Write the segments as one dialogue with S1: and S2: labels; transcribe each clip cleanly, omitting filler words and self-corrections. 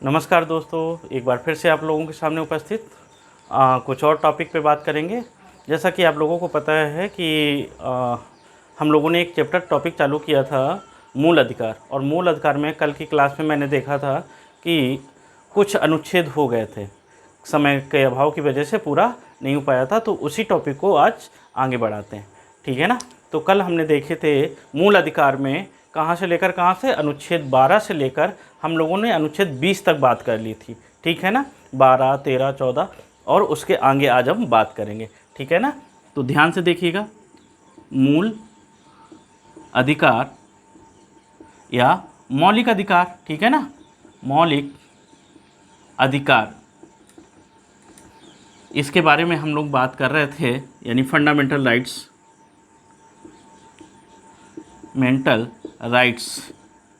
S1: नमस्कार दोस्तों, एक बार फिर से आप लोगों के सामने उपस्थित कुछ और टॉपिक पे बात करेंगे। जैसा कि आप लोगों को पता है कि हम लोगों ने एक चैप्टर टॉपिक चालू किया था मूल अधिकार, और मूल अधिकार में कल की क्लास में मैंने देखा था कि कुछ अनुच्छेद हो गए थे, समय के अभाव की वजह से पूरा नहीं हो पाया था। तो उसी टॉपिक को आज आगे बढ़ाते हैं, ठीक है ना। तो कल हमने देखे थे मूल अधिकार में कहाँ से लेकर कहाँ से, अनुच्छेद 12 से लेकर हम लोगों ने अनुच्छेद 20 तक बात कर ली थी, ठीक है ना। 12, 13, 14 और उसके आगे आज हम बात करेंगे, ठीक है ना। तो ध्यान से देखिएगा, मूल अधिकार या मौलिक अधिकार, ठीक है ना, मौलिक अधिकार, इसके बारे में हम लोग बात कर रहे थे, यानी फंडामेंटल राइट्स, मेंटल राइट्स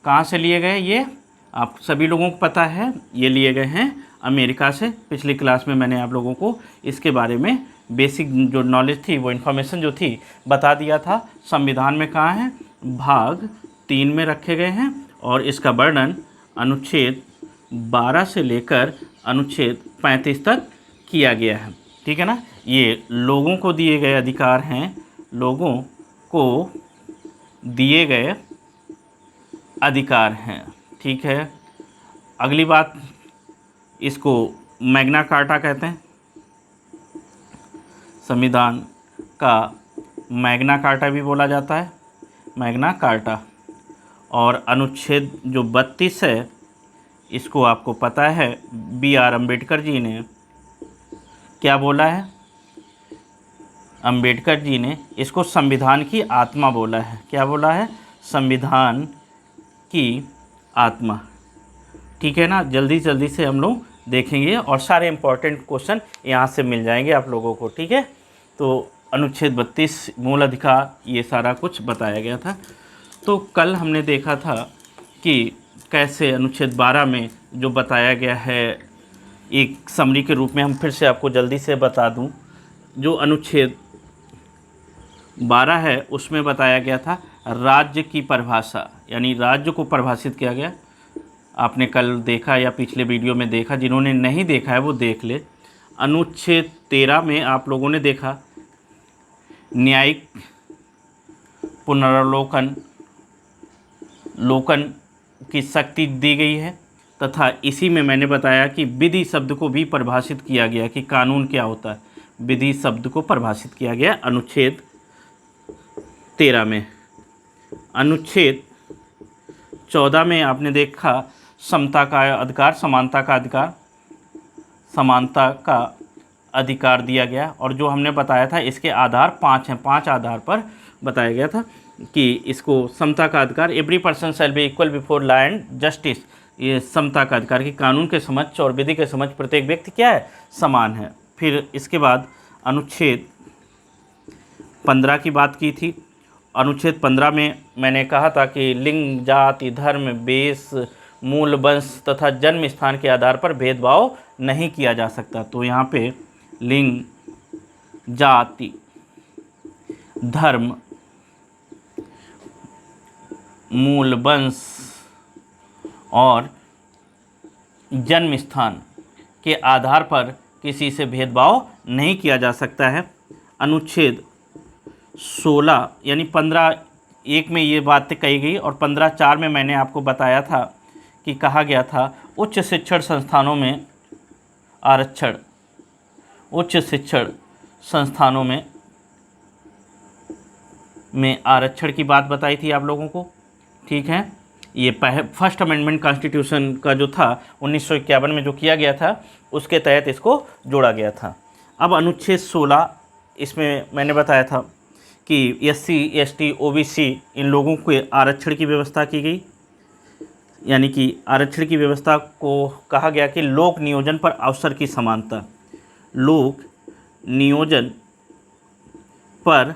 S1: कहाँ से लिए गए, ये आप सभी लोगों को पता है, ये लिए गए हैं अमेरिका से। पिछली क्लास में मैंने आप लोगों को इसके बारे में बेसिक जो नॉलेज थी, वो इन्फॉर्मेशन जो थी बता दिया था। संविधान में कहाँ है, भाग 3 में रखे गए हैं, और इसका वर्णन अनुच्छेद 12 से लेकर अनुच्छेद 35 तक किया गया है, ठीक है ना। ये लोगों को दिए गए अधिकार हैं, लोगों को दिए गए अधिकार हैं, ठीक है। अगली बात, इसको मैग्ना कार्टा कहते हैं, संविधान का मैग्ना कार्टा भी बोला जाता है, मैग्ना कार्टा। और अनुच्छेद जो 32 है, इसको आपको पता है B.R. अम्बेडकर जी ने क्या बोला है, अम्बेडकर जी ने इसको संविधान की आत्मा बोला है। क्या बोला है, संविधान की आत्मा, ठीक है ना। जल्दी जल्दी से हम लोग देखेंगे और सारे इम्पोर्टेंट क्वेश्चन यहाँ से मिल जाएंगे आप लोगों को, ठीक है। तो अनुच्छेद 32 मूल अधिकार, ये सारा कुछ बताया गया था। तो कल हमने देखा था कि कैसे अनुच्छेद 12 में जो बताया गया है, एक समरी के रूप में हम फिर से आपको जल्दी से बता दूं। जो अनुच्छेद 12 है उसमें बताया गया था राज्य की परिभाषा, यानी राज्य को परिभाषित किया गया। आपने कल देखा या पिछले वीडियो में देखा, जिन्होंने नहीं देखा है वो देख ले। अनुच्छेद 13 में आप लोगों ने देखा न्यायिक पुनरावलोकन की शक्ति दी गई है, तथा इसी में मैंने बताया कि विधि शब्द को भी परिभाषित किया गया कि कानून क्या होता है। विधि शब्द को परिभाषित किया गया अनुच्छेद 13 में। अनुच्छेद 14 में आपने देखा समता का अधिकार, समानता का अधिकार, समानता का अधिकार दिया गया। और जो हमने बताया था इसके आधार 5 हैं, 5 आधार पर बताया गया था कि इसको समता का अधिकार, every person shall be equal before law and justice, ये समता का अधिकार कि कानून के समक्ष और विधि के समक्ष प्रत्येक व्यक्ति क्या है, समान है। फिर इसके बाद अनुच्छेद 15 की बात की थी। अनुच्छेद 15 में मैंने कहा था कि लिंग, जाति, धर्म, वेश, मूल, वंश तथा जन्म स्थान के आधार पर भेदभाव नहीं किया जा सकता। तो यहाँ पे लिंग, जाति, धर्म, मूल, वंश और जन्म स्थान के आधार पर किसी से भेदभाव नहीं किया जा सकता है। अनुच्छेद 16 यानी 15(1) में ये बातें कही गई, और 15(4) में मैंने आपको बताया था कि कहा गया था उच्च शिक्षण संस्थानों में आरक्षण, उच्च शिक्षण संस्थानों में आरक्षण की बात बताई थी आप लोगों को, ठीक है। ये फर्स्ट अमेंडमेंट कॉन्स्टिट्यूशन का जो था 1951 में जो किया गया था, उसके तहत इसको जोड़ा गया था। अब अनुच्छेद 16, इसमें मैंने बताया था कि SC, ST, OBC इन लोगों के आरक्षण की व्यवस्था की गई, यानी कि आरक्षण की व्यवस्था को कहा गया कि लोक नियोजन पर अवसर की समानता, लोक नियोजन पर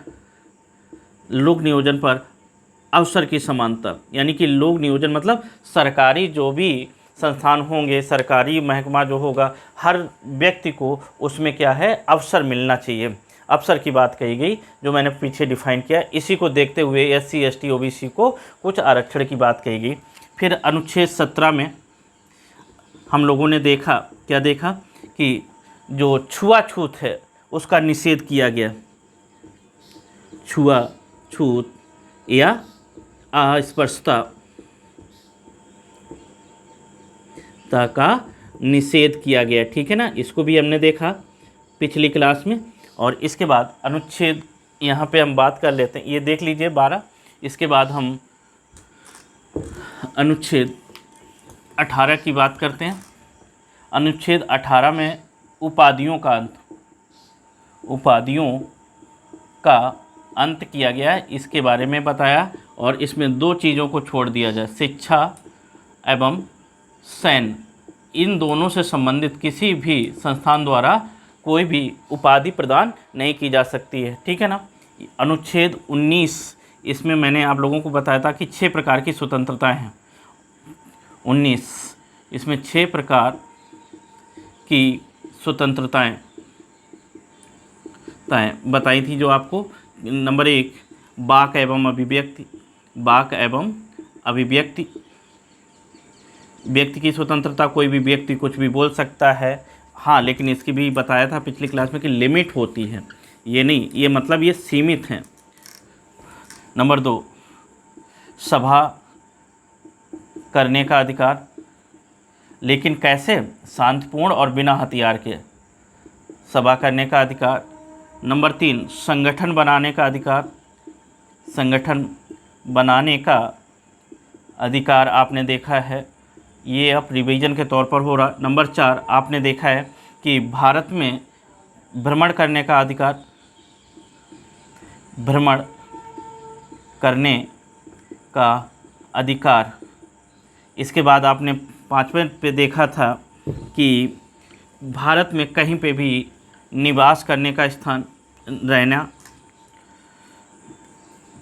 S1: अवसर की समानता, यानी कि लोक नियोजन मतलब सरकारी जो भी संस्थान होंगे, सरकारी महकमा जो होगा, हर व्यक्ति को उसमें क्या है, अवसर मिलना चाहिए। अवसर की बात कही गई, जो मैंने पीछे डिफाइन किया, इसी को देखते हुए SC, ST, OBC को कुछ आरक्षण की बात कही गई। फिर अनुच्छेद 17 में हम लोगों ने देखा, क्या देखा कि जो छुआछूत है उसका निषेध किया गया। छुआछूत या अस्पृश्यता का निषेध किया गया, ठीक है ना। इसको भी हमने देखा पिछली क्लास में। और इसके बाद अनुच्छेद, यहाँ पे हम बात कर लेते हैं, ये देख लीजिए 12। इसके बाद हम अनुच्छेद 18 की बात करते हैं। अनुच्छेद 18 में उपाधियों का अंत किया गया है, इसके बारे में बताया। और इसमें दो चीज़ों को छोड़ दिया जाए, शिक्षा एवं सैन्य, इन दोनों से संबंधित किसी भी संस्थान द्वारा कोई भी उपाधि प्रदान नहीं की जा सकती है, ठीक है ना। अनुच्छेद 19, इसमें मैंने आप लोगों को बताया था कि 6 प्रकार की स्वतंत्रताएं हैं। 19, इसमें 6 प्रकार की स्वतंत्रताएं बताई थी, जो आपको नंबर 1 वाक एवं अभिव्यक्ति। व्यक्ति की स्वतंत्रता, कोई भी व्यक्ति कुछ भी बोल सकता है, हाँ, लेकिन इसकी भी बताया था पिछली क्लास में कि लिमिट होती है, ये नहीं, ये मतलब ये सीमित है। नंबर 2 सभा करने का अधिकार, लेकिन कैसे, शांतिपूर्ण और बिना हथियार के सभा करने का अधिकार। नंबर 3 संगठन बनाने का अधिकार, संगठन बनाने का अधिकार आपने देखा है, ये अब रिवीजन के तौर पर हो रहा। नंबर 4 आपने देखा है कि भारत में भ्रमण करने का अधिकार, भ्रमण करने का अधिकार। इसके बाद आपने 5वें पे देखा था कि भारत में कहीं पे भी निवास करने का स्थान, रहना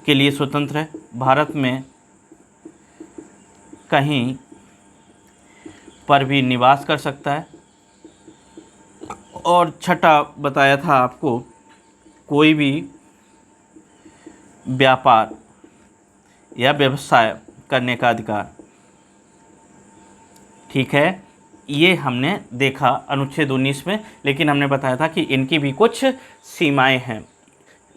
S1: के लिए स्वतंत्र है, भारत में कहीं पर भी निवास कर सकता है। और 6ठा बताया था आपको, कोई भी व्यापार या व्यवसाय करने का अधिकार, ठीक है। ये हमने देखा अनुच्छेद 19 में, लेकिन हमने बताया था कि इनकी भी कुछ सीमाएं हैं।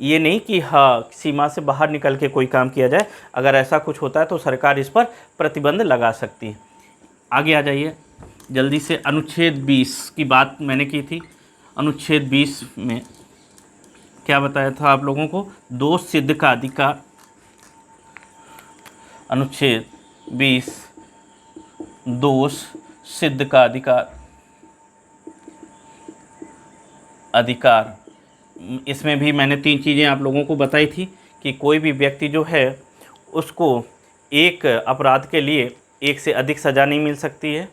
S1: ये नहीं कि हाँ सीमा से बाहर निकल के कोई काम किया जाए, अगर ऐसा कुछ होता है तो सरकार इस पर प्रतिबंध लगा सकती है। आगे आ जाइए जल्दी से। अनुच्छेद 20 की बात मैंने की थी। अनुच्छेद 20 में क्या बताया था आप लोगों को, दोष सिद्ध का अधिकार। अनुच्छेद 20 दोष सिद्ध का अधिकार। इसमें भी मैंने 3 चीज़ें आप लोगों को बताई थी कि कोई भी व्यक्ति जो है उसको एक अपराध के लिए 1 से अधिक सज़ा नहीं मिल सकती है।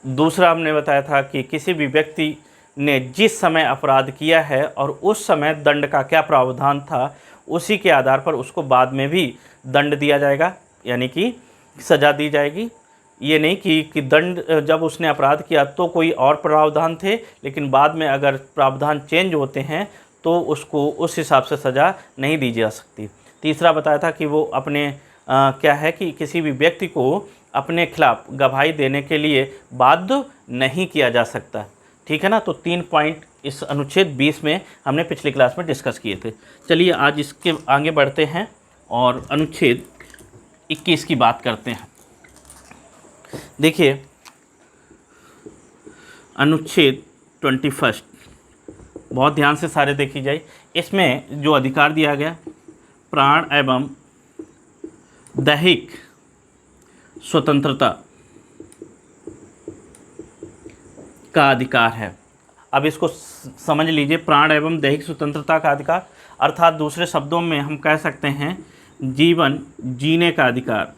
S1: दूसरा हमने बताया था कि किसी भी व्यक्ति ने जिस समय अपराध किया है और उस समय दंड का क्या प्रावधान था, उसी के आधार पर उसको बाद में भी दंड दिया जाएगा, यानी कि सज़ा दी जाएगी। ये नहीं कि दंड जब उसने अपराध किया तो कोई और प्रावधान थे, लेकिन बाद में अगर प्रावधान चेंज होते हैं तो उसको उस हिसाब से सज़ा नहीं दी जा सकती। तीसरा बताया था कि वो अपने क्या है कि किसी भी व्यक्ति को अपने खिलाफ गवाही देने के लिए बाध्य नहीं किया जा सकता, ठीक है ना। तो 3 पॉइंट इस अनुच्छेद 20 में हमने पिछली क्लास में डिस्कस किए थे। चलिए आज इसके आगे बढ़ते हैं और अनुच्छेद 21 की बात करते हैं। देखिए अनुच्छेद 21, बहुत ध्यान से सारे देखी जाए। इसमें जो अधिकार दिया गया, प्राण एवं दैहिक स्वतंत्रता का अधिकार है। अब इसको समझ लीजिए, प्राण एवं दैहिक स्वतंत्रता का अधिकार अर्थात दूसरे शब्दों में हम कह सकते हैं जीवन जीने का अधिकार।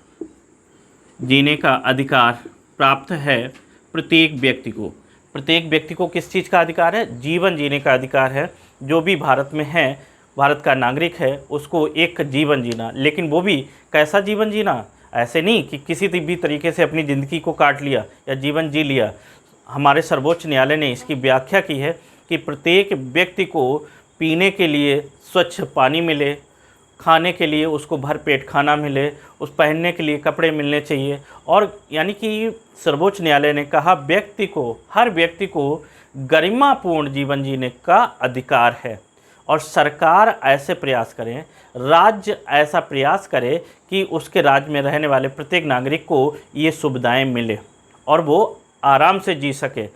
S1: जीने का अधिकार प्राप्त है प्रत्येक व्यक्ति को। प्रत्येक व्यक्ति को किस चीज़ का अधिकार है? जीवन जीने का अधिकार है। जो भी भारत में है, भारत का नागरिक है, उसको एक जीवन जीना, लेकिन वो भी कैसा जीवन जीना? ऐसे नहीं कि किसी भी तरीके से अपनी ज़िंदगी को काट लिया या जीवन जी लिया। हमारे सर्वोच्च न्यायालय ने इसकी व्याख्या की है कि प्रत्येक व्यक्ति को पीने के लिए स्वच्छ पानी मिले, खाने के लिए उसको भरपेट खाना मिले, उस पहनने के लिए कपड़े मिलने चाहिए। और यानी कि सर्वोच्च न्यायालय ने कहा हर व्यक्ति को गरिमापूर्ण जीवन जीने का अधिकार है और सरकार ऐसे प्रयास करें, राज्य ऐसा प्रयास करे कि उसके राज्य में रहने वाले प्रत्येक नागरिक को ये सुविधाएं मिले और वो आराम से जी सके,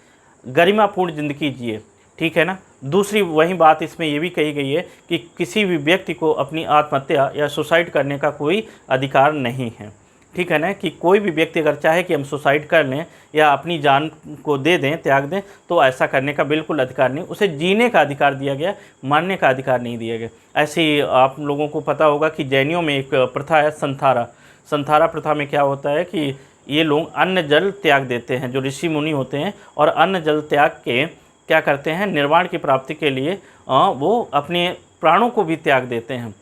S1: गरिमापूर्ण ज़िंदगी जिए। ठीक है ना। दूसरी वही बात इसमें ये भी कही गई है कि किसी भी व्यक्ति को अपनी आत्महत्या या सुसाइड करने का कोई अधिकार नहीं है। ठीक है ना, कि कोई भी व्यक्ति अगर चाहे कि हम सुसाइड कर लें या अपनी जान को दे दें, त्याग दें, तो ऐसा करने का बिल्कुल अधिकार नहीं। उसे जीने का अधिकार दिया गया, मरने का अधिकार नहीं दिया गया। ऐसे ही आप लोगों को पता होगा कि जैनियों में एक प्रथा है संथारा प्रथा में क्या होता है कि ये लोग अन्न जल त्याग देते हैं, जो ऋषि मुनि होते हैं, और अन्न जल त्याग के क्या करते हैं, निर्वाण की प्राप्ति के लिए वो अपने प्राणों को भी त्याग देते हैं।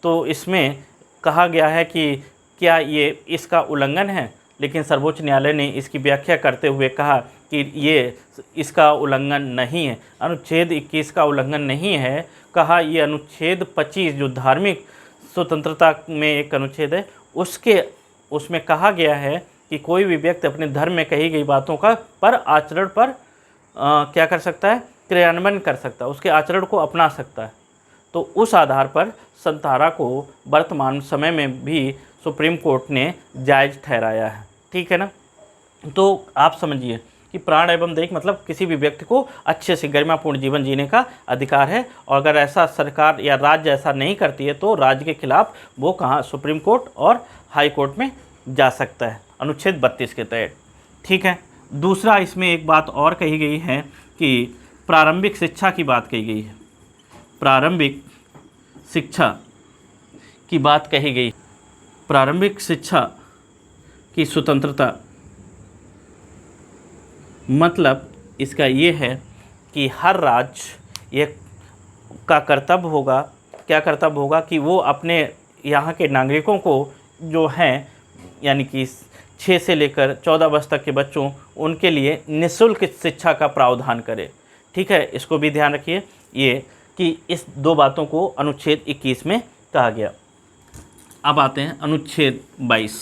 S1: तो इसमें कहा गया है कि क्या ये इसका उल्लंघन है, लेकिन सर्वोच्च न्यायालय ने इसकी व्याख्या करते हुए कहा कि ये इसका उल्लंघन नहीं है, अनुच्छेद 21 का उल्लंघन नहीं है। कहा ये अनुच्छेद 25 जो धार्मिक स्वतंत्रता में एक अनुच्छेद है, उसमें कहा गया है कि कोई भी व्यक्ति अपने धर्म में कही गई बातों का पर आचरण पर क्या कर सकता है, क्रियान्वयन कर सकता है, उसके आचरण को अपना सकता है। तो उस आधार पर संथारा को वर्तमान समय में भी सुप्रीम कोर्ट ने जायज़ ठहराया है। ठीक है ना। तो आप समझिए कि प्राण एवं देह मतलब किसी भी व्यक्ति को अच्छे से गरिमापूर्ण जीवन जीने का अधिकार है, और अगर ऐसा सरकार या राज्य ऐसा नहीं करती है तो राज्य के खिलाफ वो कहाँ, सुप्रीम कोर्ट और हाई कोर्ट में जा सकता है, अनुच्छेद 32 के तहत। ठीक है। दूसरा इसमें एक बात और कही गई है कि प्रारंभिक शिक्षा की बात कही गई है, प्रारंभिक शिक्षा की बात कही गई। प्रारंभिक शिक्षा की स्वतंत्रता मतलब इसका ये है कि हर राज्य ये का कर्तव्य होगा, क्या कर्तव्य होगा कि वो अपने यहाँ के नागरिकों को जो हैं, यानी कि 6 से लेकर 14 वर्ष तक के बच्चों, उनके लिए निःशुल्क शिक्षा का प्रावधान करे। ठीक है, इसको भी ध्यान रखिए ये कि इस दो बातों को अनुच्छेद 21 में कहा गया। अब आते हैं अनुच्छेद 22।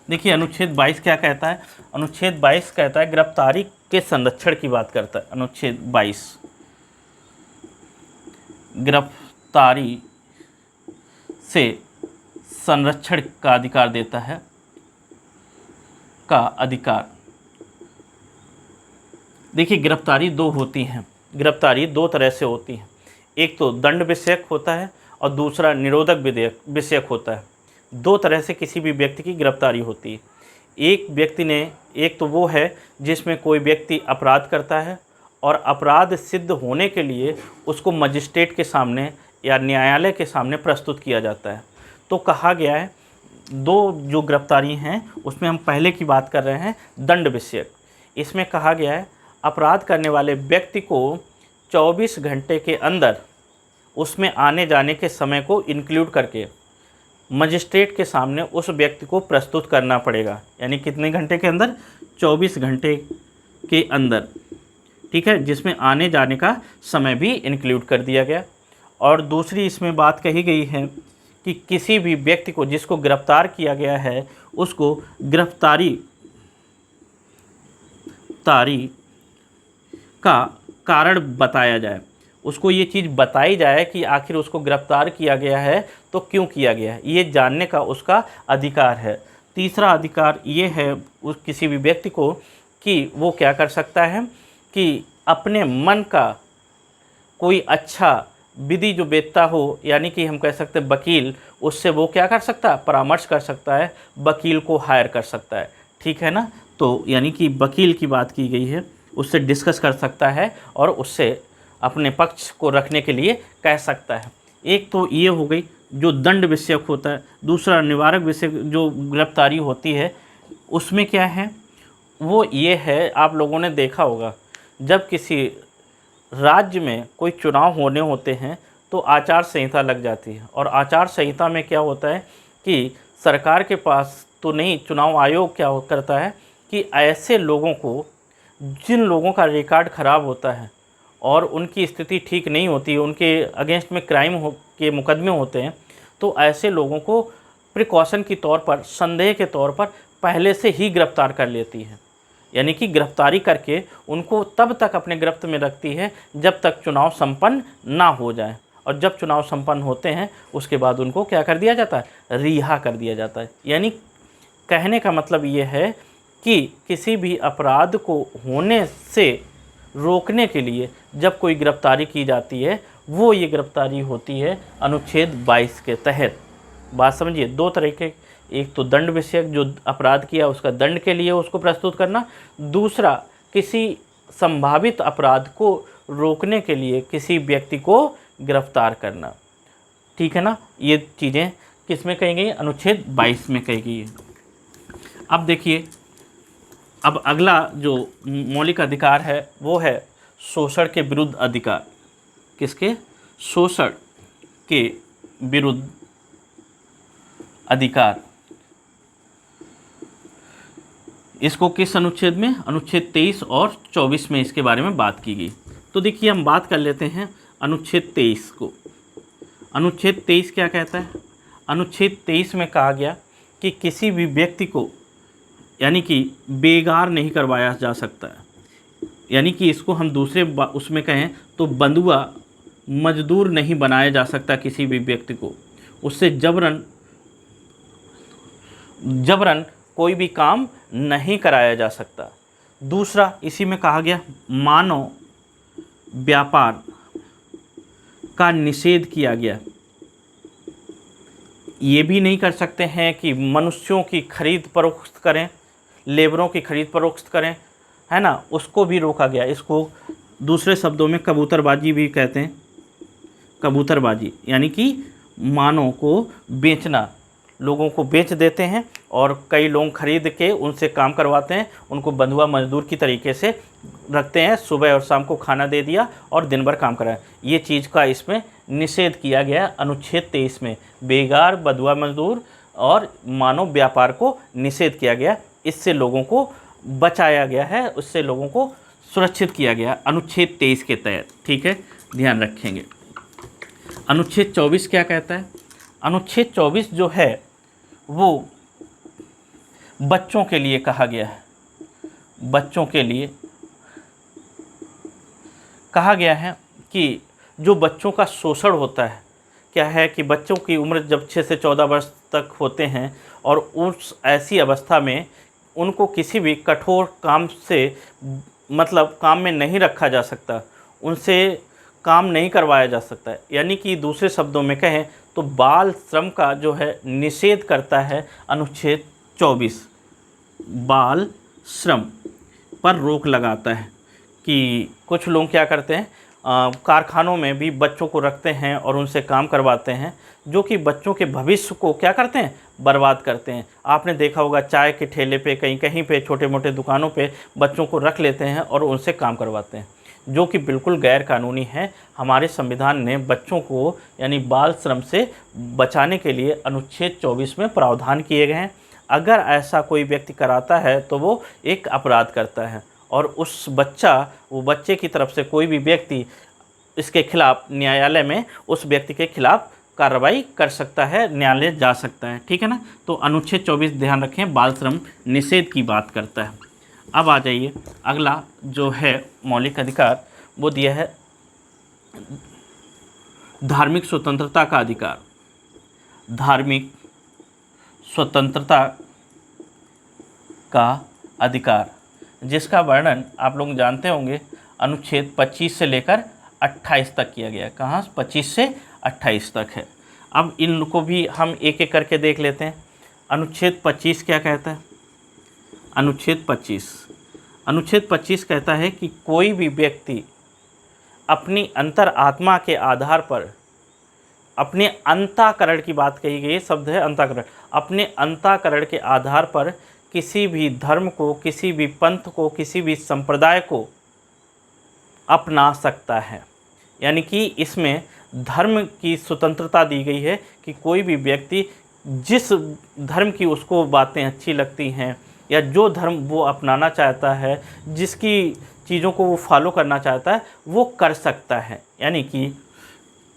S1: देखिए अनुच्छेद 22 क्या कहता है। अनुच्छेद 22 कहता है गिरफ्तारी के संरक्षण की बात करता है। अनुच्छेद 22 गिरफ्तारी से संरक्षण का अधिकार देता है, का अधिकार। देखिए गिरफ्तारी दो होती हैं, गिरफ्तारी दो तरह से होती है। एक तो दंड विषयक होता है और दूसरा निरोधक विषयक होता है। दो तरह से किसी भी व्यक्ति की गिरफ्तारी होती है। एक तो वो है जिसमें कोई व्यक्ति अपराध करता है और अपराध सिद्ध होने के लिए उसको मजिस्ट्रेट के सामने या न्यायालय के सामने प्रस्तुत किया जाता है। तो कहा गया है दो जो गिरफ्तारी हैं उसमें हम पहले की बात कर रहे हैं, दंड विषयक। इसमें कहा गया है अपराध करने वाले व्यक्ति को 24 घंटे के अंदर उसमें आने जाने के समय को इंक्लूड करके मजिस्ट्रेट के सामने उस व्यक्ति को प्रस्तुत करना पड़ेगा। यानी कितने घंटे के अंदर, 24 घंटे के अंदर। ठीक है, जिसमें आने जाने का समय भी इंक्लूड कर दिया गया। और दूसरी इसमें बात कही गई है कि किसी भी व्यक्ति को जिसको गिरफ्तार किया गया है उसको गिरफ्तारी का कारण बताया जाए, उसको ये चीज़ बताई जाए कि आखिर उसको गिरफ्तार किया गया है तो क्यों किया गया है, ये जानने का उसका अधिकार है। तीसरा अधिकार ये है उस किसी भी व्यक्ति को कि वो क्या कर सकता है कि अपने मन का कोई अच्छा विधि जो बेचता हो, यानी कि हम कह सकते हैं वकील, उससे वो क्या कर सकता है, परामर्श कर सकता है, वकील को हायर कर सकता है। ठीक है ना। तो यानी कि वकील की बात की गई है, उससे डिस्कस कर सकता है और उससे अपने पक्ष को रखने के लिए कह सकता है। एक तो ये हो गई जो दंड विषयक होता है। दूसरा निवारक विषय जो गिरफ्तारी होती है उसमें क्या है, वो ये है, आप लोगों ने देखा होगा जब किसी राज्य में कोई चुनाव होने होते हैं तो आचार संहिता लग जाती है। और आचार संहिता में क्या होता है कि सरकार के पास तो नहीं, चुनाव आयोग क्या करता है कि ऐसे लोगों को, जिन लोगों का रिकॉर्ड ख़राब होता है और उनकी स्थिति ठीक नहीं होती है, उनके अगेंस्ट में क्राइम के मुकदमे होते हैं, तो ऐसे लोगों को प्रिकॉशन के तौर पर, संदेह के तौर पर पहले से ही गिरफ्तार कर लेती है। यानी कि गिरफ्तारी करके उनको तब तक अपने गिरफ्त में रखती है जब तक चुनाव संपन्न ना हो जाए, और जब चुनाव संपन्न होते हैं उसके बाद उनको क्या कर दिया जाता है, रिहा कर दिया जाता है। यानी कहने का मतलब ये है कि किसी भी अपराध को होने से रोकने के लिए जब कोई गिरफ्तारी की जाती है, वो ये गिरफ्तारी होती है अनुच्छेद 22 के तहत। बात समझिए, दो तरीके, एक तो दंड विषयक, जो अपराध किया उसका दंड के लिए उसको प्रस्तुत करना, दूसरा किसी संभावित अपराध को रोकने के लिए किसी व्यक्ति को गिरफ्तार करना। ठीक है ना, ये चीज़ें किस में कही गई, अनुच्छेद 22 में कही गई है। अब देखिए, अब अगला जो मौलिक अधिकार है वो है शोषण के विरुद्ध अधिकार। किसके, शोषण के विरुद्ध अधिकार। इसको किस अनुच्छेद में, अनुच्छेद 23 और 24 में इसके बारे में बात की गई। तो देखिए हम बात कर लेते हैं अनुच्छेद 23 को। अनुच्छेद 23 क्या कहता है, अनुच्छेद 23 में कहा गया कि किसी भी व्यक्ति को यानी कि बेगार नहीं करवाया जा सकता है। यानी कि इसको हम दूसरे उसमें कहें तो बंधुआ मजदूर नहीं बनाया जा सकता किसी भी व्यक्ति को, उससे जबरन कोई भी काम नहीं कराया जा सकता। दूसरा, इसी में कहा गया मानव व्यापार का निषेध किया गया। ये भी नहीं कर सकते हैं कि मनुष्यों की खरीद फरोख्त करें, लेबरों की खरीद फरोख्त करें, है ना, उसको भी रोका गया। इसको दूसरे शब्दों में कबूतरबाजी भी कहते हैं। कबूतरबाजी यानी कि मानव को बेचना, लोगों को बेच देते हैं और कई लोग खरीद के उनसे काम करवाते हैं, उनको बंधुआ मजदूर की तरीके से रखते हैं, सुबह और शाम को खाना दे दिया और दिन भर काम कराया। ये चीज़ का इसमें निषेध किया गया अनुच्छेद 23 में। बेगार, बंधुआ मजदूर और मानव व्यापार को निषेध किया गया। इससे लोगों को बचाया गया है, उससे लोगों को सुरक्षित किया गया अनुच्छेद 23 के तहत। ठीक है, ध्यान रखेंगे। अनुच्छेद 24 क्या कहता है, अनुच्छेद 24 जो है वो बच्चों के लिए कहा गया है। बच्चों के लिए कहा गया है कि जो बच्चों का शोषण होता है, क्या है कि बच्चों की उम्र जब 6 से 14 वर्ष तक होते हैं और उस ऐसी अवस्था में उनको किसी भी कठोर काम से मतलब काम में नहीं रखा जा सकता, उनसे काम नहीं करवाया जा सकता है। यानी कि दूसरे शब्दों में कहें तो बाल श्रम का जो है निषेध करता है अनुच्छेद 24। बाल श्रम पर रोक लगाता है कि कुछ लोग क्या करते हैं, कारखानों में भी बच्चों को रखते हैं और उनसे काम करवाते हैं, जो कि बच्चों के भविष्य को क्या करते हैं, बर्बाद करते हैं। आपने देखा होगा चाय के ठेले पे, कहीं कहीं पे, छोटे मोटे दुकानों पे बच्चों को रख लेते हैं और उनसे काम करवाते हैं, जो कि बिल्कुल गैर कानूनी है। हमारे संविधान ने बच्चों को यानी बाल श्रम से बचाने के लिए अनुच्छेद 24 में प्रावधान किए गए हैं। अगर ऐसा कोई व्यक्ति कराता है तो वो एक अपराध करता है और वो बच्चे की तरफ से कोई भी व्यक्ति इसके खिलाफ न्यायालय में उस व्यक्ति के खिलाफ कार्रवाई कर सकता है, न्यायालय जा सकता है। ठीक है ना, तो अनुच्छेद 24 ध्यान रखें, बाल श्रम निषेध की बात करता है। अब आ जाइए, अगला जो है मौलिक अधिकार वो दिया है धार्मिक स्वतंत्रता का अधिकार। धार्मिक स्वतंत्रता का अधिकार, जिसका वर्णन आप लोग जानते होंगे अनुच्छेद 25 से लेकर 28 तक किया गया है। कहाँ 25 से 28 तक है। अब इनको भी हम एक एक करके देख लेते हैं। अनुच्छेद 25 क्या कहता है, अनुच्छेद 25 कहता है कि कोई भी व्यक्ति अपनी अंतर आत्मा के आधार पर, अपने अंतःकरण की बात कही गई, शब्द है अंतःकरण, अपने अंतःकरण के आधार पर किसी भी धर्म को, किसी भी पंथ को, किसी भी संप्रदाय को अपना सकता है। यानी कि इसमें धर्म की स्वतंत्रता दी गई है कि कोई भी व्यक्ति जिस धर्म की उसको बातें अच्छी लगती हैं या जो धर्म वो अपनाना चाहता है, जिसकी चीज़ों को वो फॉलो करना चाहता है, वो कर सकता है। यानी कि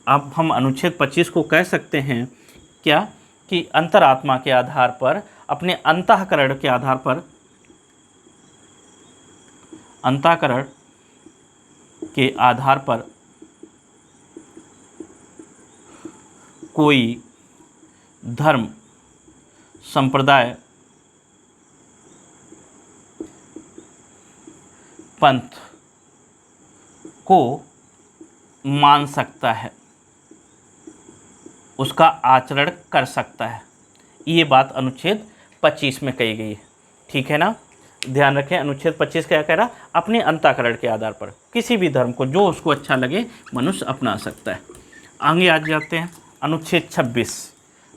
S1: अब हम अनुच्छेद 25 को कह सकते हैं क्या कि अंतरात्मा के आधार पर, अपने अंतःकरण के आधार पर, अंतःकरण के आधार पर कोई धर्म, संप्रदाय, पंथ को मान सकता है, उसका आचरण कर सकता है। ये बात अनुच्छेद 25 में कही गई है। ठीक है ना, ध्यान रखें, अनुच्छेद 25 क्या कह रहा, अपने अंतःकरण के आधार पर किसी भी धर्म को जो उसको अच्छा लगे मनुष्य अपना सकता है। आगे आ जाते हैं अनुच्छेद 26।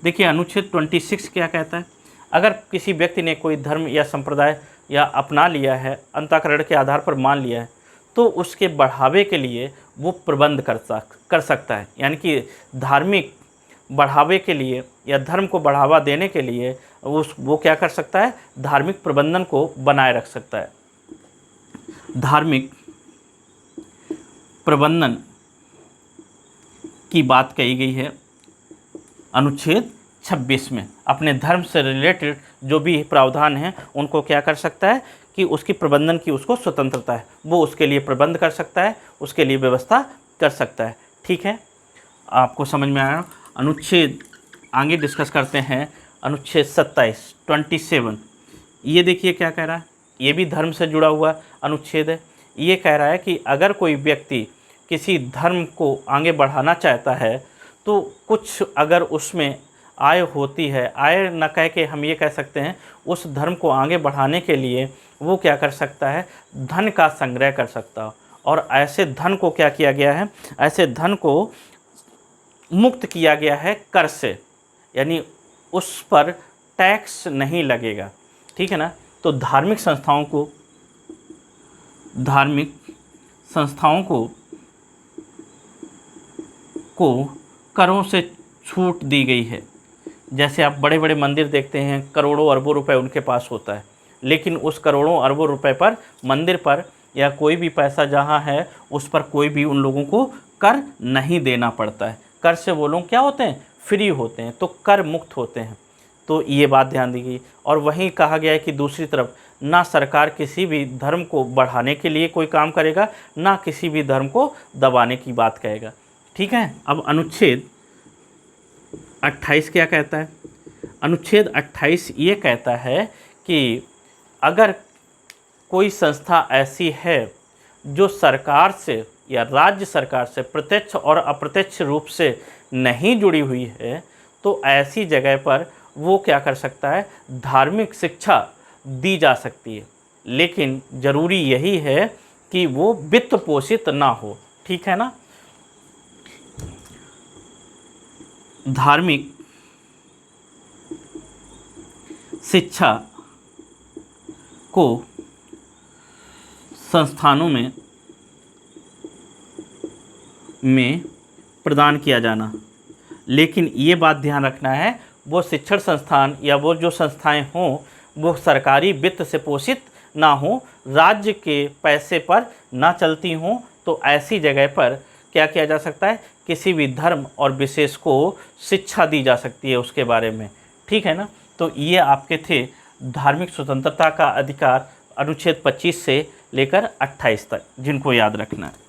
S1: देखिए अनुच्छेद 26 क्या कहता है, अगर किसी व्यक्ति ने कोई धर्म या संप्रदाय या अपना लिया है, अंतःकरण के आधार पर मान लिया है, तो उसके बढ़ावे के लिए वो प्रबंध कर सकता है। यानी कि धार्मिक बढ़ावे के लिए या धर्म को बढ़ावा देने के लिए वो क्या कर सकता है, धार्मिक प्रबंधन को बनाए रख सकता है। धार्मिक प्रबंधन की बात कही गई है अनुच्छेद 26 में। अपने धर्म से रिलेटेड जो भी प्रावधान हैं उनको क्या कर सकता है कि उसकी प्रबंधन की उसको स्वतंत्रता है, वो उसके लिए प्रबंध कर सकता है, उसके लिए व्यवस्था कर सकता है। ठीक है, आपको समझ में आया। अनुच्छेद आगे डिस्कस करते हैं, अनुच्छेद 27। ये देखिए क्या कह रहा है, ये भी धर्म से जुड़ा हुआ अनुच्छेद है। ये कह रहा है कि अगर कोई व्यक्ति किसी धर्म को आगे बढ़ाना चाहता है तो कुछ अगर उसमें आय होती है, आय न कह के हम ये कह सकते हैं, उस धर्म को आगे बढ़ाने के लिए वो क्या कर सकता है, धन का संग्रह कर सकता है। और ऐसे धन को क्या किया गया है, ऐसे धन को मुक्त किया गया है कर से, यानी उस पर टैक्स नहीं लगेगा। ठीक है ना, तो धार्मिक संस्थाओं को करों से छूट दी गई है। जैसे आप बड़े बड़े मंदिर देखते हैं, करोड़ों अरबों रुपए उनके पास होता है, लेकिन उस करोड़ों अरबों रुपए पर, मंदिर पर या कोई भी पैसा जहाँ है उस पर कोई भी उन लोगों को कर नहीं देना पड़ता है। कर से वो लोग क्या होते हैं, फ्री होते हैं, तो कर मुक्त होते हैं। तो ये बात ध्यान दी गई। और वहीं कहा गया है कि दूसरी तरफ ना सरकार किसी भी धर्म को बढ़ाने के लिए कोई काम करेगा, ना किसी भी धर्म को दबाने की बात कहेगा। ठीक है, अब अनुच्छेद 28 क्या कहता है, अनुच्छेद 28 ये कहता है कि अगर कोई संस्था ऐसी है जो सरकार से या राज्य सरकार से प्रत्यक्ष और अप्रत्यक्ष रूप से नहीं जुड़ी हुई है, तो ऐसी जगह पर वो क्या कर सकता है, धार्मिक शिक्षा दी जा सकती है। लेकिन ज़रूरी यही है कि वो वित्त पोषित ना हो। ठीक है ना, धार्मिक शिक्षा को संस्थानों में प्रदान किया जाना, लेकिन ये बात ध्यान रखना है वो शिक्षण संस्थान या वो जो संस्थाएं हों वो सरकारी वित्त से पोषित ना हो, राज्य के पैसे पर ना चलती हों। तो ऐसी जगह पर क्या किया जा सकता है, किसी भी धर्म और विशेष को शिक्षा दी जा सकती है उसके बारे में। ठीक है ना, तो ये आपके थे धार्मिक स्वतंत्रता का अधिकार अनुच्छेद 25 से लेकर 28 तक, जिनको याद रखना है।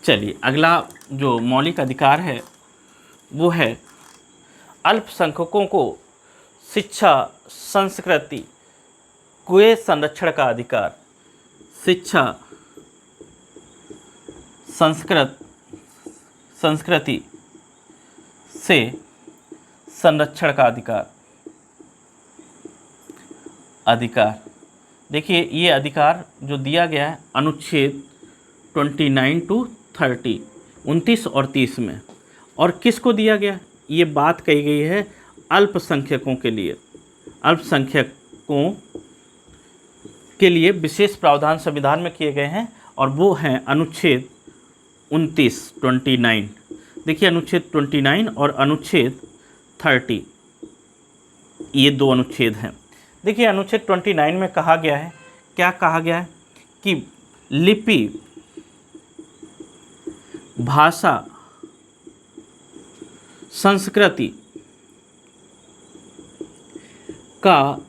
S1: चलिए, अगला जो मौलिक अधिकार है वो है अल्पसंख्यकों को शिक्षा, संस्कृति के संरक्षण का अधिकार। शिक्षा, संस्कृति से संरक्षण का अधिकार। देखिए ये अधिकार जो दिया गया है अनुच्छेद 29 to 30, 29 और 30 में, और किसको दिया गया, ये बात कही गई है अल्पसंख्यकों के लिए। अल्पसंख्यकों के लिए विशेष प्रावधान संविधान में किए गए हैं और वो हैं अनुच्छेद 29। देखिए अनुच्छेद 29 और अनुच्छेद 30, ये दो अनुच्छेद हैं। देखिए अनुच्छेद 29 में कहा गया है, क्या कहा गया है कि लिपि भाषा संस्कृति का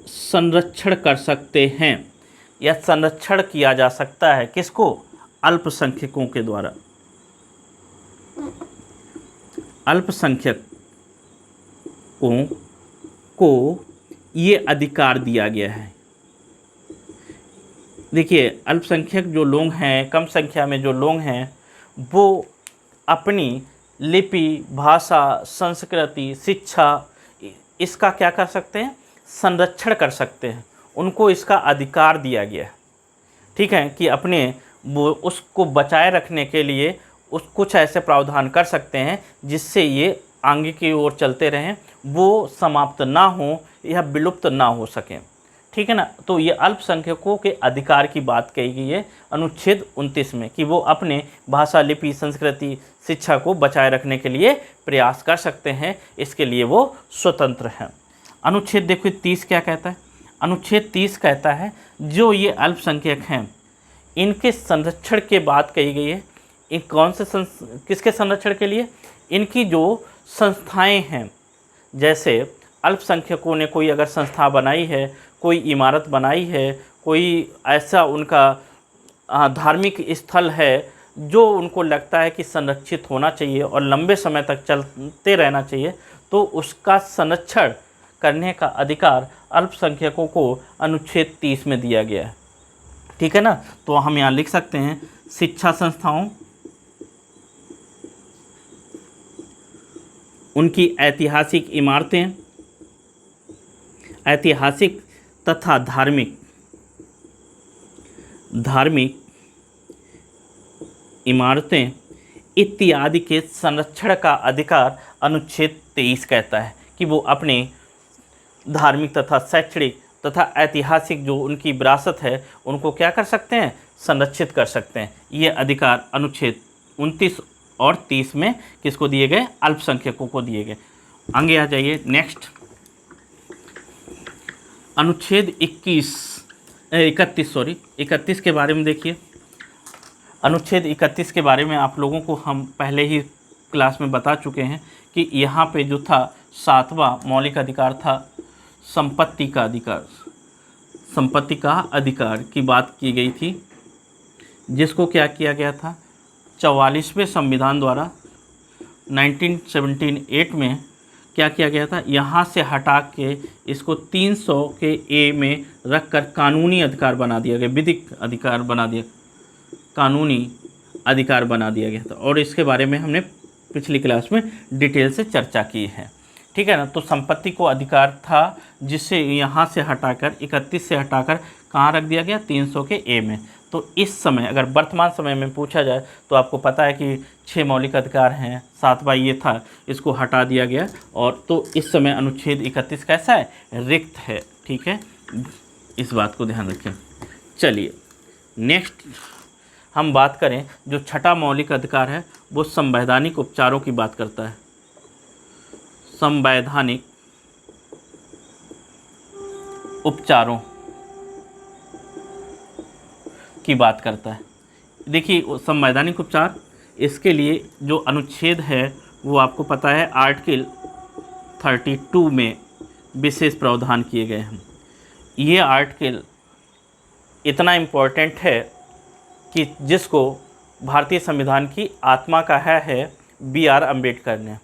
S1: संरक्षण कर सकते हैं, या संरक्षण किया जा सकता है किसको? अल्पसंख्यकों के द्वारा। अल्पसंख्यकों को ये अधिकार दिया गया है। देखिए, अल्पसंख्यक जो लोग हैं, कम संख्या में जो लोग हैं, वो अपनी लिपि, भाषा, संस्कृति, शिक्षा इसका क्या कर सकते हैं? संरक्षण कर सकते हैं। उनको इसका अधिकार दिया गया है, ठीक है, कि अपने वो उसको बचाए रखने के लिए कुछ ऐसे प्रावधान कर सकते हैं जिससे ये आगे की ओर चलते रहें, वो समाप्त ना हो या विलुप्त ना हो सकें, ठीक है ना। तो ये अल्पसंख्यकों के अधिकार की बात कही गई है अनुच्छेद 29 में, कि वो अपने भाषा, लिपि, संस्कृति, शिक्षा को बचाए रखने के लिए प्रयास कर सकते हैं, इसके लिए वो स्वतंत्र हैं। अनुच्छेद देखो 30 क्या कहता है? अनुच्छेद 30 कहता है जो ये अल्पसंख्यक हैं इनके संरक्षण के बात कही गई है। इन कौन से किसके संरक्षण के लिए? इनकी जो संस्थाएं हैं, जैसे अल्पसंख्यकों ने कोई अगर संस्था बनाई है, कोई इमारत बनाई है, कोई ऐसा उनका धार्मिक स्थल है जो उनको लगता है कि संरक्षित होना चाहिए और लंबे समय तक चलते रहना चाहिए, तो उसका संरक्षण करने का अधिकार अल्पसंख्यकों को अनुच्छेद 30 में दिया गया है, ठीक है ना। तो हम यहाँ लिख सकते हैं शिक्षा संस्थाओं, उनकी ऐतिहासिक इमारतें, ऐतिहासिक तथा धार्मिक इमारतें इत्यादि के संरक्षण का अधिकार अनुच्छेद 23 कहता है कि वो अपने धार्मिक तथा शैक्षणिक तथा ऐतिहासिक जो उनकी विरासत है उनको क्या कर सकते हैं? संरक्षित कर सकते हैं। ये अधिकार अनुच्छेद 29 और 30 में किसको दिए गए? अल्पसंख्यकों को दिए गए। आगे आ जाइए, नेक्स्ट अनुच्छेद 31 के बारे में देखिए। अनुच्छेद 31 के बारे में आप लोगों को हम पहले ही क्लास में बता चुके हैं कि यहाँ पे जो था 7वां मौलिक अधिकार था संपत्ति का अधिकार। संपत्ति का अधिकार की बात की गई थी, जिसको क्या किया गया था? 44वें संविधान द्वारा 1978 में क्या किया गया था? यहाँ से हटा के इसको 300 के ए में रखकर कानूनी अधिकार बना दिया गया, विधिक अधिकार बना दिया, कानूनी अधिकार बना दिया गया था। और इसके बारे में हमने पिछली क्लास में डिटेल से चर्चा की है, ठीक है ना। तो संपत्ति को अधिकार था जिसे यहाँ से हटाकर 31 से हटाकर कहाँ रख दिया गया? 300 के ए में। तो इस समय अगर वर्तमान समय में पूछा जाए तो आपको पता है कि 6 मौलिक अधिकार हैं, 7वां ये था, इसको हटा दिया गया। और तो इस समय अनुच्छेद 31 कैसा है? रिक्त है, ठीक है, इस बात को ध्यान रखें। चलिए नेक्स्ट हम बात करें, जो छठा मौलिक अधिकार है वो संवैधानिक उपचारों की बात करता है। संवैधानिक उपचारों की बात करता है। देखिए संवैधानिक उपचार, इसके लिए जो अनुच्छेद है वो आपको पता है आर्टिकल 32 में विशेष प्रावधान किए गए हैं। ये आर्टिकल इतना इम्पोर्टेंट है कि जिसको भारतीय संविधान की आत्मा कहा है B.R. अम्बेडकर ने।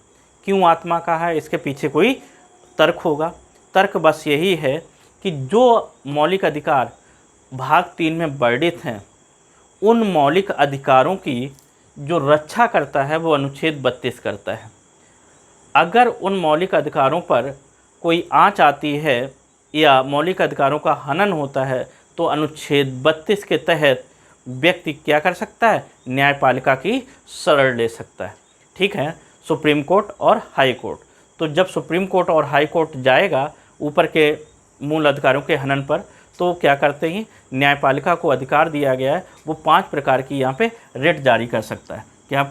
S1: क्यों आत्मा कहा है? इसके पीछे कोई तर्क होगा। तर्क बस यही है कि जो मौलिक अधिकार भाग 3 में वर्णित हैं, उन मौलिक अधिकारों की जो रक्षा करता है वो अनुच्छेद 32 करता है। अगर उन मौलिक अधिकारों पर कोई आंच आती है या मौलिक अधिकारों का हनन होता है तो अनुच्छेद 32 के तहत व्यक्ति क्या कर सकता है? न्यायपालिका की शरण ले सकता है, ठीक है, सुप्रीम कोर्ट और हाई कोर्ट। तो जब सुप्रीम कोर्ट और हाई कोर्ट जाएगा ऊपर के मूल अधिकारों के हनन पर, तो क्या करते हैं? न्यायपालिका को अधिकार दिया गया है, वो 5 प्रकार की यहाँ पे रिट जारी कर सकता है। क्या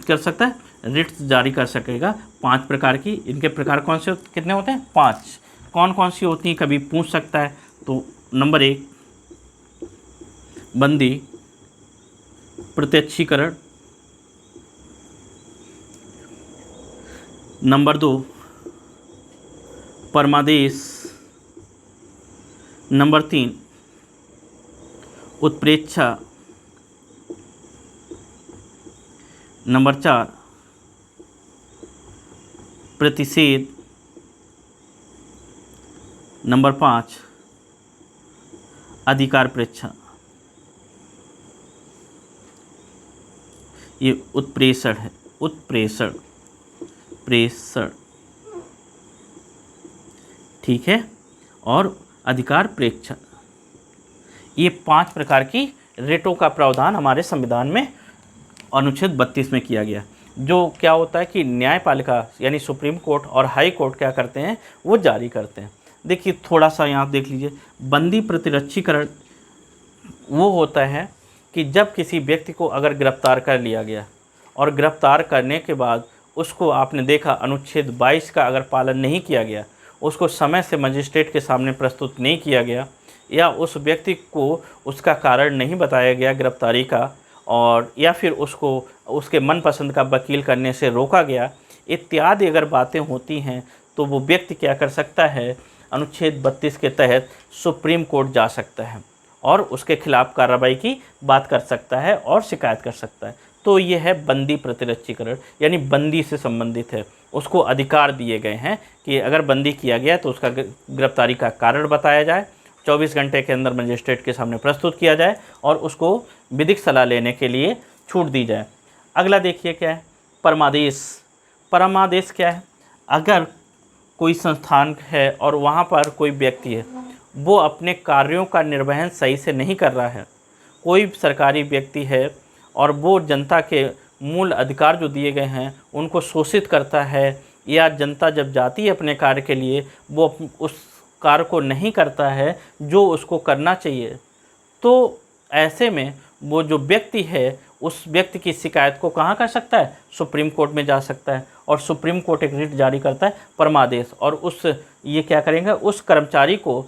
S1: कर सकता है? रिट जारी कर सकेगा 5 प्रकार की। इनके प्रकार कौन से कितने होते हैं? 5। कौन कौन सी होती हैं कभी पूछ सकता है। तो नंबर 1 बंदी प्रत्यक्षीकरण, नंबर 2 परमादेश, नंबर 3 उत्प्रेक्षा, नंबर 4 प्रतिषेध, नंबर 5 अधिकार प्रेक्षा। ये उत्प्रेषण है, उत्प्रेषण, प्रेषण, ठीक है। और अधिकार प्रेक्षा, ये 5 प्रकार की रिटों का प्रावधान हमारे संविधान में अनुच्छेद 32 में किया गया। जो क्या होता है कि न्यायपालिका यानी सुप्रीम कोर्ट और हाई कोर्ट क्या करते हैं, वो जारी करते हैं। देखिए थोड़ा सा यहाँ देख लीजिए, बंदी प्रतिरक्षीकरण वो होता है कि जब किसी व्यक्ति को अगर गिरफ्तार कर लिया गया और गिरफ्तार करने के बाद उसको आपने देखा अनुच्छेद 22 का अगर पालन नहीं किया गया, उसको समय से मजिस्ट्रेट के सामने प्रस्तुत नहीं किया गया, या उस व्यक्ति को उसका कारण नहीं बताया गया गिरफ्तारी का, और या फिर उसको उसके मनपसंद का वकील करने से रोका गया, इत्यादि अगर बातें होती हैं, तो वो व्यक्ति क्या कर सकता है, अनुच्छेद 32 के तहत सुप्रीम कोर्ट जा सकता है और उसके खिलाफ कार्रवाई की बात कर सकता है और शिकायत कर सकता है। तो ये है बंदी प्रतिरक्षीकरण, यानी बंदी से संबंधित है। उसको अधिकार दिए गए हैं कि अगर बंदी किया गया तो उसका गिरफ्तारी का कारण बताया जाए, 24 घंटे के अंदर मजिस्ट्रेट के सामने प्रस्तुत किया जाए और उसको विधिक सलाह लेने के लिए छूट दी जाए। अगला देखिए क्या है, परमादेश। परमादेश क्या है, अगर कोई संस्थान है और वहाँ पर कोई व्यक्ति है, वो अपने कार्यों का निर्वहन सही से नहीं कर रहा है, कोई सरकारी व्यक्ति है और वो जनता के मूल अधिकार जो दिए गए हैं उनको शोषित करता है, या जनता जब जाती है अपने कार्य के लिए वो उस कार्य को नहीं करता है जो उसको करना चाहिए, तो ऐसे में वो जो व्यक्ति है उस व्यक्ति की शिकायत को कहाँ कर सकता है, सुप्रीम कोर्ट में जा सकता है। और सुप्रीम कोर्ट एक रिट जारी करता है परमादेश, और उस ये क्या करेंगे, उस कर्मचारी को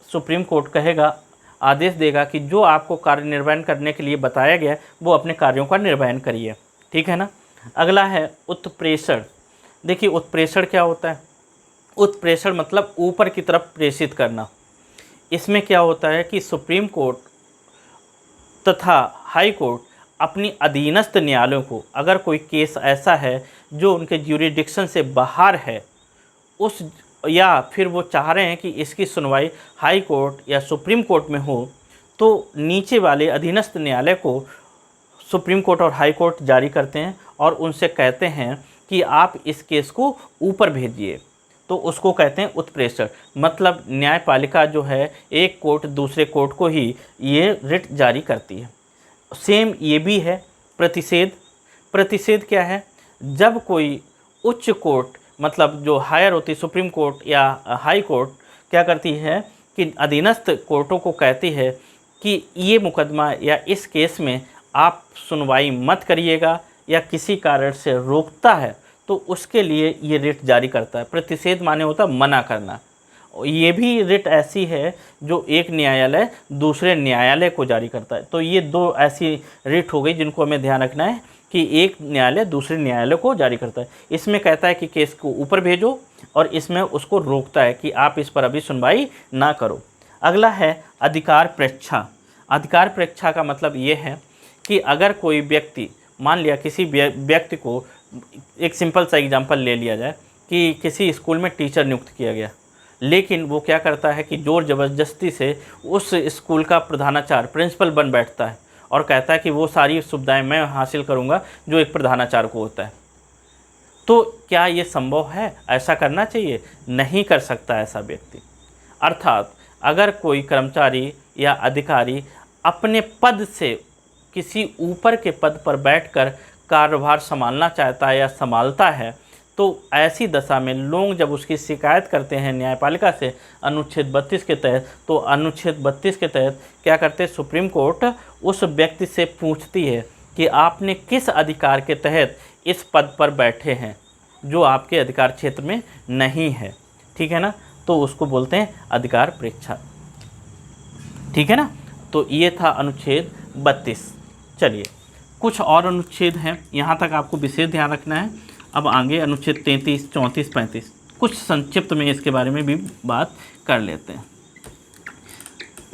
S1: सुप्रीम कोर्ट कहेगा, आदेश देगा कि जो आपको कार्य निर्वहन करने के लिए बताया गया वो अपने कार्यों का निर्वहन करिए, ठीक है ना। अगला है उत्प्रेषण। देखिए उत्प्रेषण क्या होता है, उत्प्रेषण मतलब ऊपर की तरफ प्रेषित करना। इसमें क्या होता है कि सुप्रीम कोर्ट तथा हाई कोर्ट अपनी अधीनस्थ न्यायालयों को, अगर कोई केस ऐसा है जो उनके ज्यूरिडिक्शन से बाहर है, उस या फिर वो चाह रहे हैं कि इसकी सुनवाई हाई कोर्ट या सुप्रीम कोर्ट में हो, तो नीचे वाले अधीनस्थ न्यायालय को सुप्रीम कोर्ट और हाई कोर्ट जारी करते हैं और उनसे कहते हैं कि आप इस केस को ऊपर भेजिए। तो उसको कहते हैं उत्प्रेषण। मतलब न्यायपालिका जो है एक कोर्ट दूसरे कोर्ट को ही ये रिट जारी करती है। सेम ये भी है प्रतिषेध। प्रतिषेध क्या है, जब कोई उच्च कोर्ट मतलब जो हायर होती है सुप्रीम कोर्ट या हाई कोर्ट क्या करती है कि अधीनस्थ कोर्टों को कहती है कि ये मुकदमा या इस केस में आप सुनवाई मत करिएगा या किसी कारण से रोकता है, तो उसके लिए ये रिट जारी करता है। प्रतिषेध माने होता है मना करना। ये भी रिट ऐसी है जो एक न्यायालय दूसरे न्यायालय को जारी करता है। तो ये दो ऐसी रिट हो गई जिनको हमें ध्यान रखना है कि एक न्यायालय दूसरे न्यायालय को जारी करता है। इसमें कहता है कि केस को ऊपर भेजो और इसमें उसको रोकता है कि आप इस पर अभी सुनवाई ना करो। अगला है अधिकार प्रेक्षा। अधिकार प्रेक्षा का मतलब ये है कि अगर कोई व्यक्ति, मान लिया किसी व्यक्ति को, एक सिंपल सा एग्जांपल ले लिया जाए कि किसी स्कूल में टीचर नियुक्त किया गया, लेकिन वो क्या करता है कि जोर ज़बरदस्ती से उस स्कूल का प्रधानाचार्य प्रिंसिपल बन बैठता है और कहता है कि वो सारी सुविधाएं मैं हासिल करूंगा जो एक प्रधानाचार्य को होता है। तो क्या ये संभव है, ऐसा करना चाहिए? नहीं कर सकता ऐसा व्यक्ति। अर्थात अगर कोई कर्मचारी या अधिकारी अपने पद से किसी ऊपर के पद पर बैठकर कार्यभार संभालना चाहता है या संभालता है, तो ऐसी दशा में लोग जब उसकी शिकायत करते हैं न्यायपालिका से अनुच्छेद 32 के तहत, तो अनुच्छेद 32 के तहत क्या करते हैं, सुप्रीम कोर्ट उस व्यक्ति से पूछती है कि आपने किस अधिकार के तहत इस पद पर बैठे हैं जो आपके अधिकार क्षेत्र में नहीं है, ठीक है ना। तो उसको बोलते हैं अधिकार प्रेक्षा, ठीक है ना। तो ये था अनुच्छेद 32। चलिए कुछ और अनुच्छेद हैं, यहाँ तक आपको विशेष ध्यान रखना है। अब आगे अनुच्छेद 33, 34, 35 कुछ संक्षिप्त में इसके बारे में भी बात कर लेते हैं।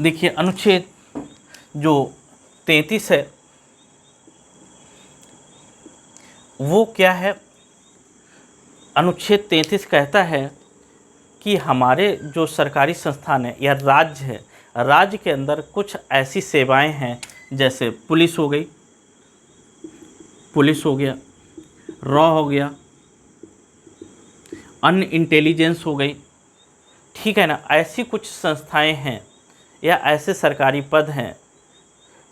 S1: देखिए अनुच्छेद जो 33 है वो क्या है। अनुच्छेद 33 कहता है कि हमारे जो सरकारी संस्थान है या राज्य है, राज्य के अंदर कुछ ऐसी सेवाएं हैं जैसे पुलिस हो गई, पुलिस हो गया, रॉ हो गया, अन्य इंटेलिजेंस हो गई, ठीक है ना। ऐसी कुछ संस्थाएं हैं या ऐसे सरकारी पद हैं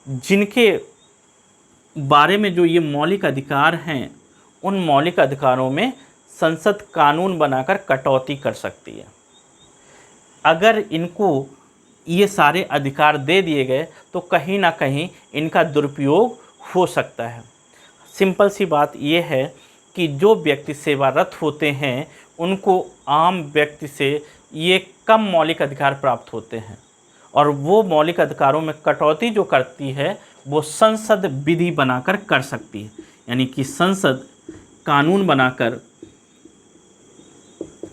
S1: जिनके बारे में जो ये मौलिक अधिकार हैं, उन मौलिक अधिकारों में संसद कानून बनाकर कटौती कर सकती है। अगर इनको ये सारे अधिकार दे दिए गए तो कहीं ना कहीं इनका दुरुपयोग हो सकता है। सिंपल सी बात ये है कि जो व्यक्ति सेवारत होते हैं उनको आम व्यक्ति से ये कम मौलिक अधिकार प्राप्त होते हैं, और वो मौलिक अधिकारों में कटौती जो करती है वो संसद विधि बनाकर कर सकती है। यानी कि संसद कानून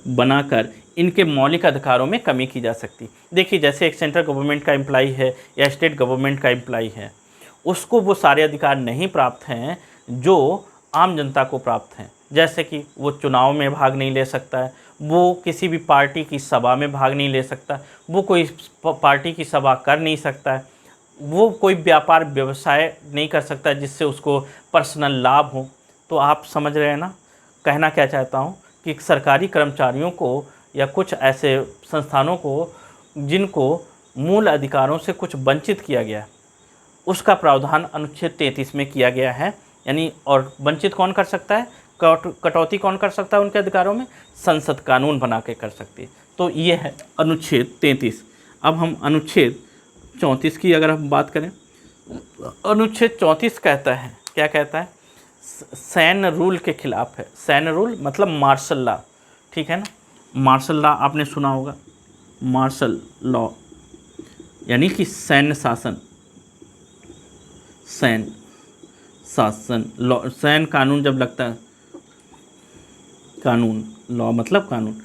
S1: बनाकर इनके मौलिक अधिकारों में कमी की जा सकती है। देखिए जैसे एक सेंट्रल गवर्नमेंट का एम्प्लॉई है या स्टेट गवर्नमेंट का एम्प्लॉई है, उसको वो सारे अधिकार नहीं प्राप्त हैं जो आम जनता को प्राप्त हैं। जैसे कि वो चुनाव में भाग नहीं ले सकता है, वो किसी भी पार्टी की सभा में भाग नहीं ले सकता, वो कोई पार्टी की सभा कर नहीं सकता है, वो कोई व्यापार व्यवसाय नहीं कर सकता जिससे उसको पर्सनल लाभ हो। तो आप समझ रहे हैं ना, कहना क्या चाहता हूँ कि सरकारी कर्मचारियों को या कुछ ऐसे संस्थानों को जिनको मूल अधिकारों से कुछ वंचित किया गया है, उसका प्रावधान अनुच्छेद 33 में किया गया है। यानी और वंचित कौन कर सकता है, कटौती कौन कर सकता है उनके अधिकारों में, संसद कानून बना के कर सकती है। तो ये है अनुच्छेद 33। अब हम अनुच्छेद 34 की अगर हम बात करें, अनुच्छेद 34 कहता है, क्या कहता है, सैन्य रूल के खिलाफ है। सैन्य रूल मतलब मार्शल लॉ, ठीक है ना। मार्शल लॉ आपने सुना होगा, मार्शल लॉ यानी कि सैन्य शासन, सैन्य शासन लॉ, सैन्य कानून जब लगता है, कानून, लॉ मतलब कानून।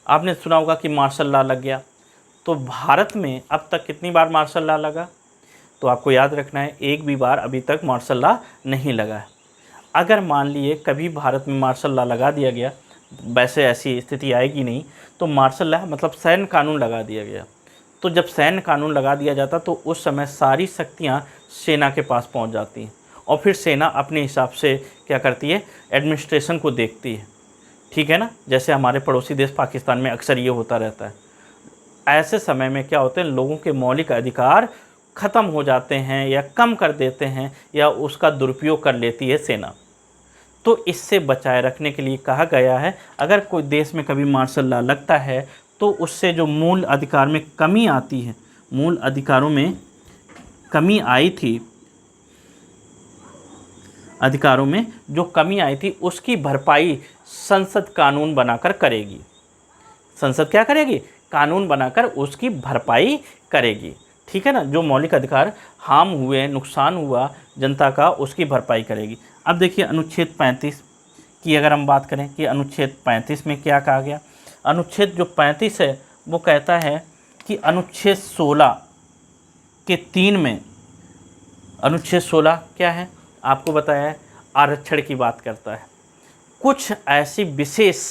S1: आपने सुना होगा कि मार्शल लॉ लग गया। तो भारत में अब तक कितनी बार मार्शल लॉ लगा, तो आपको याद रखना है एक भी बार अभी तक मार्शल लॉ नहीं लगा है। अगर मान लिए कभी भारत में मार्शल लॉ लगा दिया गया, वैसे ऐसी स्थिति आएगी नहीं, तो मार्शल लॉ मतलब सैन्य कानून लगा दिया गया। तो जब सैन्य कानून लगा दिया जाता तो उस समय सारी शक्तियाँ सेना के पास पहुँच जाती हैं, और फिर सेना अपने हिसाब से क्या करती है, एडमिनिस्ट्रेशन को देखती है, ठीक है ना। जैसे हमारे पड़ोसी देश पाकिस्तान में अक्सर ये होता रहता है। ऐसे समय में क्या होते हैं, लोगों के मौलिक अधिकार ख़त्म हो जाते हैं या कम कर देते हैं या उसका दुरुपयोग कर लेती है सेना। तो इससे बचाए रखने के लिए कहा गया है, अगर कोई देश में कभी मार्शल लॉ लगता है तो उससे जो मूल अधिकार में कमी आती है, मूल अधिकारों में कमी आई थी, अधिकारों में जो कमी आई थी उसकी भरपाई संसद कानून बनाकर करेगी। संसद क्या करेगी, कानून बनाकर उसकी भरपाई करेगी, ठीक है ना। जो मौलिक अधिकार हार्म हुए, नुकसान हुआ जनता का, उसकी भरपाई करेगी। अब देखिए अनुच्छेद 35 की अगर हम बात करें कि अनुच्छेद 35 में क्या कहा गया। अनुच्छेद जो 35 है वो कहता है कि अनुच्छेद 16 के 3 में, अनुच्छेद 16 क्या है आपको बताया है, आरक्षण की बात करता है। कुछ ऐसी विशेष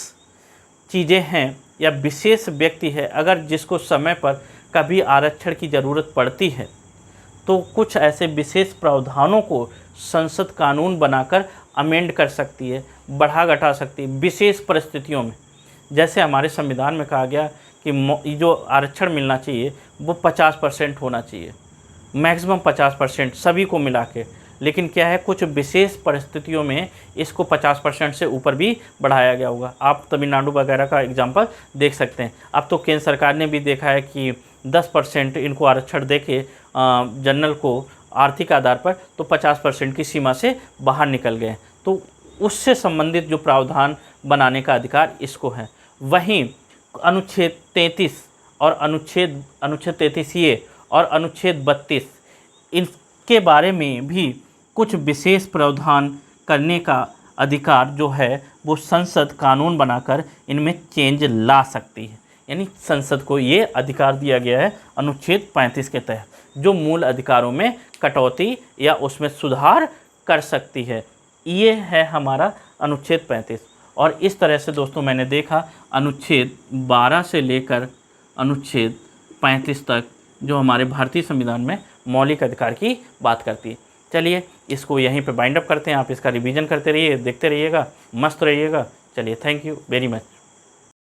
S1: चीज़ें हैं या विशेष व्यक्ति है अगर जिसको समय पर कभी आरक्षण की ज़रूरत पड़ती है तो कुछ ऐसे विशेष प्रावधानों को संसद कानून बनाकर अमेंड कर सकती है, बढ़ा घटा सकती है विशेष परिस्थितियों में। जैसे हमारे संविधान में कहा गया कि जो आरक्षण मिलना चाहिए वो 50% होना चाहिए, मैक्सिमम 50% सभी को मिला के। लेकिन क्या है, कुछ विशेष परिस्थितियों में इसको 50% से ऊपर भी बढ़ाया गया होगा। आप तमिलनाडु वगैरह का एग्जांपल देख सकते हैं। अब तो केंद्र सरकार ने भी देखा है कि 10% इनको आरक्षण देके जनरल को आर्थिक आधार पर, तो 50% की सीमा से बाहर निकल गए। तो उससे संबंधित जो प्रावधान बनाने का अधिकार इसको है। वहीं अनुच्छेद 33 और अनुच्छेद 33A और अनुच्छेद 32 इनके बारे में भी कुछ विशेष प्रावधान करने का अधिकार जो है वो संसद कानून बनाकर इनमें चेंज ला सकती है। यानी संसद को ये अधिकार दिया गया है अनुच्छेद 35 के तहत, जो मूल अधिकारों में कटौती या उसमें सुधार कर सकती है। ये है हमारा अनुच्छेद 35। और इस तरह से दोस्तों मैंने देखा अनुच्छेद 12 से लेकर अनुच्छेद 35 तक जो हमारे भारतीय संविधान में मौलिक अधिकार की बात करती है। चलिए इसको यहीं पे बाइंड अप करते हैं। आप इसका रिवीजन करते रहिए, देखते रहिएगा, मस्त रहिएगा। चलिए, थैंक यू वेरी मच।